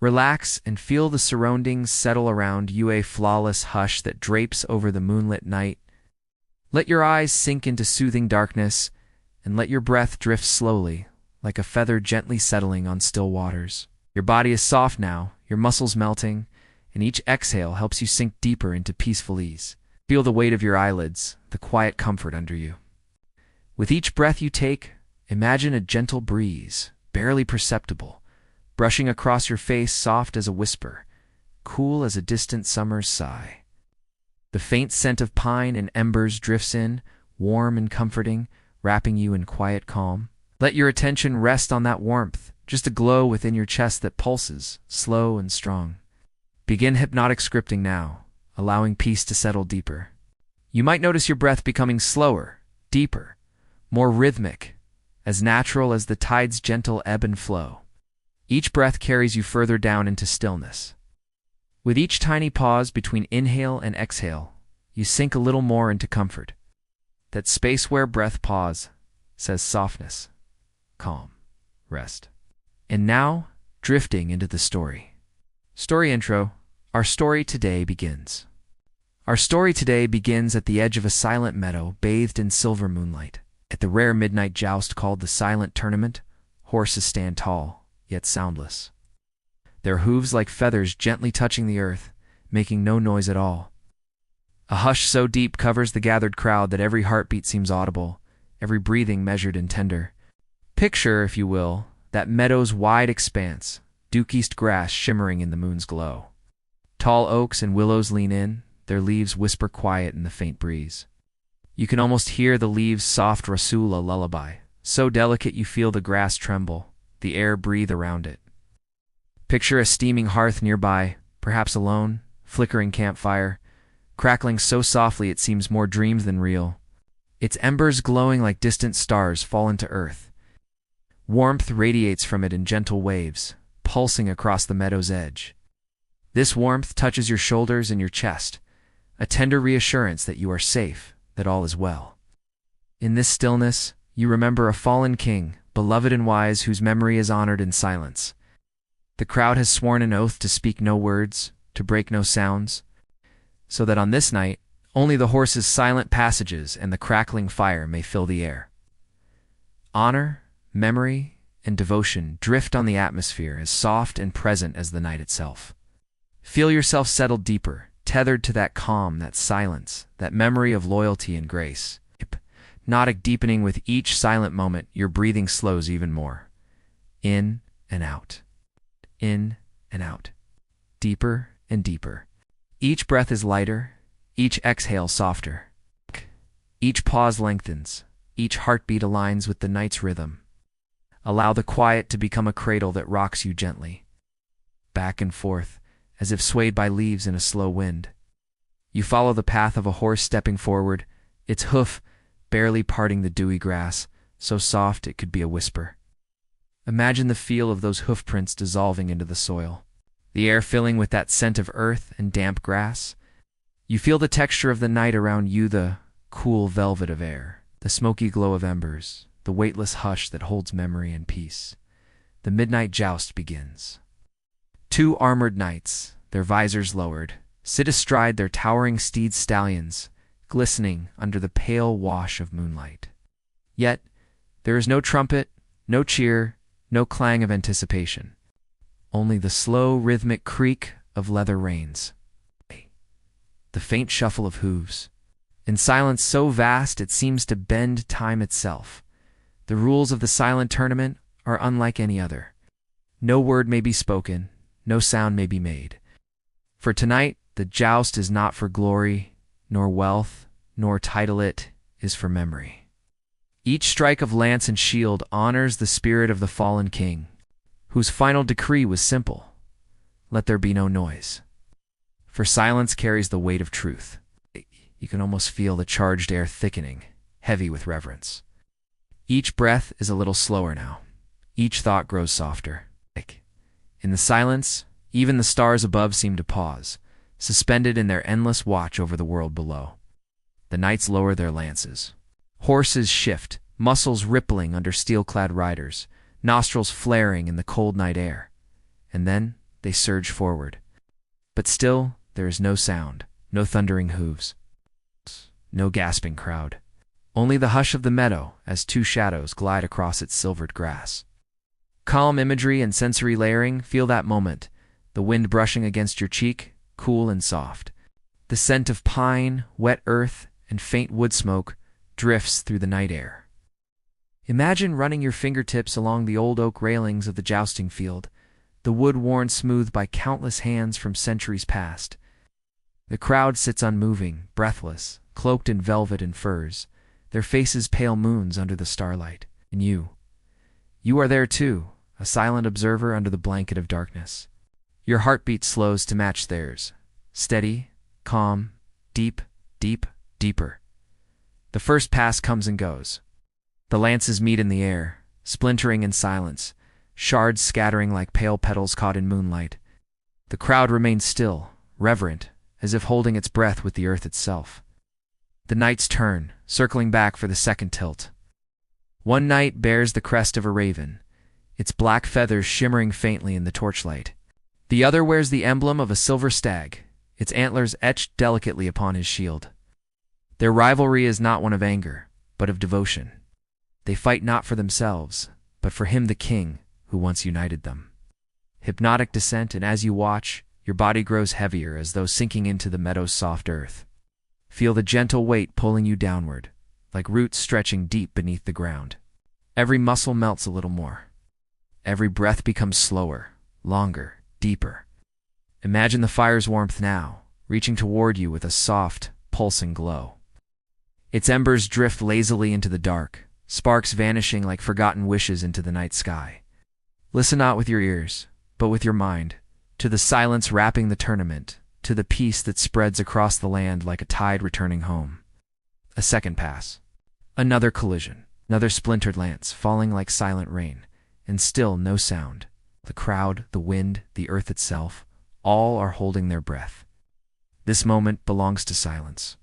Relax and feel the surroundings settle around you, a flawless hush that drapes over the moonlit night. Let your eyes sink into soothing darkness, and let your breath drift slowly, like a feather gently settling on still waters. Your body is soft now, your muscles melting, and each exhale helps you sink deeper into peaceful ease. Feel the weight of your eyelids, the quiet comfort under you. With each breath you take, imagine a gentle breeze, barely perceptible, brushing across your face, soft as a whisper, cool as a distant summer's sigh. The faint scent of pine and embers drifts in, warm and comforting, wrapping you in quiet calm. Let your attention rest on that warmth, just a glow within your chest that pulses, slow and strong. Begin hypnotic scripting now, allowing peace to settle deeper. You might notice your breath becoming slower, deeper, more rhythmic, as natural as the tide's gentle ebb and flow. Each breath carries you further down into stillness. With each tiny pause between inhale and exhale, you sink a little more into comfort. That space where breath pause says softness, calm, rest. And now, drifting into the story. Story intro. Our story today begins. Our story today begins at the edge of a silent meadow bathed in silver moonlight. At the rare midnight joust called the Silent Tournament, horses stand tall, yet soundless. Their hooves like feathers gently touching the earth, making no noise at all. A hush so deep covers the gathered crowd that every heartbeat seems audible, every breathing measured and tender. Picture, if you will, that meadow's wide expanse, duke-east grass shimmering in the moon's glow. Tall oaks and willows lean in, their leaves whisper quiet in the faint breeze. You can almost hear the leaves' soft rustling lullaby, so delicate you feel the grass tremble, the air breathe around it. Picture a steaming hearth nearby, perhaps alone, flickering campfire, crackling so softly it seems more dreams than real. Its embers glowing like distant stars fall into earth. Warmth radiates from it in gentle waves, pulsing across the meadow's edge. This warmth touches your shoulders and your chest, a tender reassurance that you are safe, that all is well. In this stillness, you remember a fallen king, beloved and wise, whose memory is honored in silence. The crowd has sworn an oath to speak no words, to break no sounds, so that on this night, only the horses' silent passages and the crackling fire may fill the air. Honor, memory, and devotion drift on the atmosphere as soft and present as the night itself. Feel yourself settled deeper, tethered to that calm, that silence, that memory of loyalty and grace. Hypnotic deepening with each silent moment, your breathing slows even more. In and out. In and out. Deeper and deeper. Each breath is lighter, each exhale softer. Each pause lengthens, each heartbeat aligns with the night's rhythm. Allow the quiet to become a cradle that rocks you gently, back and forth, as if swayed by leaves in a slow wind. You follow the path of a horse stepping forward, its hoof barely parting the dewy grass, so soft it could be a whisper. Imagine the feel of those hoof prints dissolving into the soil, the air filling with that scent of earth and damp grass. You feel the texture of the night around you, the cool velvet of air, the smoky glow of embers, the weightless hush that holds memory and peace. The midnight joust begins. Two armored knights, their visors lowered, sit astride their towering steed stallions, glistening under the pale wash of moonlight. Yet, there is no trumpet, no cheer, no clang of anticipation. Only the slow, rhythmic creak of leather reins. The faint shuffle of hooves. In silence so vast it seems to bend time itself. The rules of the silent tournament are unlike any other. No word may be spoken, no sound may be made. For tonight, the joust is not for glory, nor wealth, nor title, it is for memory. Each strike of lance and shield honors the spirit of the fallen king, whose final decree was simple: let there be no noise. For silence carries the weight of truth. You can almost feel the charged air thickening, heavy with reverence. Each breath is a little slower now. Each thought grows softer. In the silence, even the stars above seem to pause, suspended in their endless watch over the world below. The knights lower their lances. Horses shift, muscles rippling under steel-clad riders, nostrils flaring in the cold night air. And then, they surge forward. But still, there is no sound, no thundering hooves, no gasping crowd. Only the hush of the meadow as two shadows glide across its silvered grass. Calm imagery and sensory layering, feel that moment, the wind brushing against your cheek, cool and soft. The scent of pine, wet earth, and faint wood smoke drifts through the night air. Imagine running your fingertips along the old oak railings of the jousting field, the wood worn smooth by countless hands from centuries past. The crowd sits unmoving, breathless, cloaked in velvet and furs, their faces pale moons under the starlight. And you are there too, a silent observer under the blanket of darkness. Your heartbeat slows to match theirs, steady, calm, deep, deep, deeper. The first pass comes and goes. The lances meet in the air, splintering in silence, shards scattering like pale petals caught in moonlight. The crowd remains still, reverent, as if holding its breath with the earth itself. The knights turn, circling back for the second tilt. One knight bears the crest of a raven, its black feathers shimmering faintly in the torchlight. The other wears the emblem of a silver stag, its antlers etched delicately upon his shield. Their rivalry is not one of anger, but of devotion. They fight not for themselves, but for him the king who once united them. Hypnotic descent, and as you watch, your body grows heavier as though sinking into the meadow's soft earth. Feel the gentle weight pulling you downward, like roots stretching deep beneath the ground. Every muscle melts a little more. Every breath becomes slower, longer, deeper. Imagine the fire's warmth now, reaching toward you with a soft, pulsing glow. Its embers drift lazily into the dark, sparks vanishing like forgotten wishes into the night sky. Listen not with your ears, but with your mind, to the silence wrapping the tournament, to the peace that spreads across the land like a tide returning home. A second pass. Another collision, another splintered lance falling like silent rain, and still no sound. The crowd, the wind, the earth itself, all are holding their breath. This moment belongs to silence.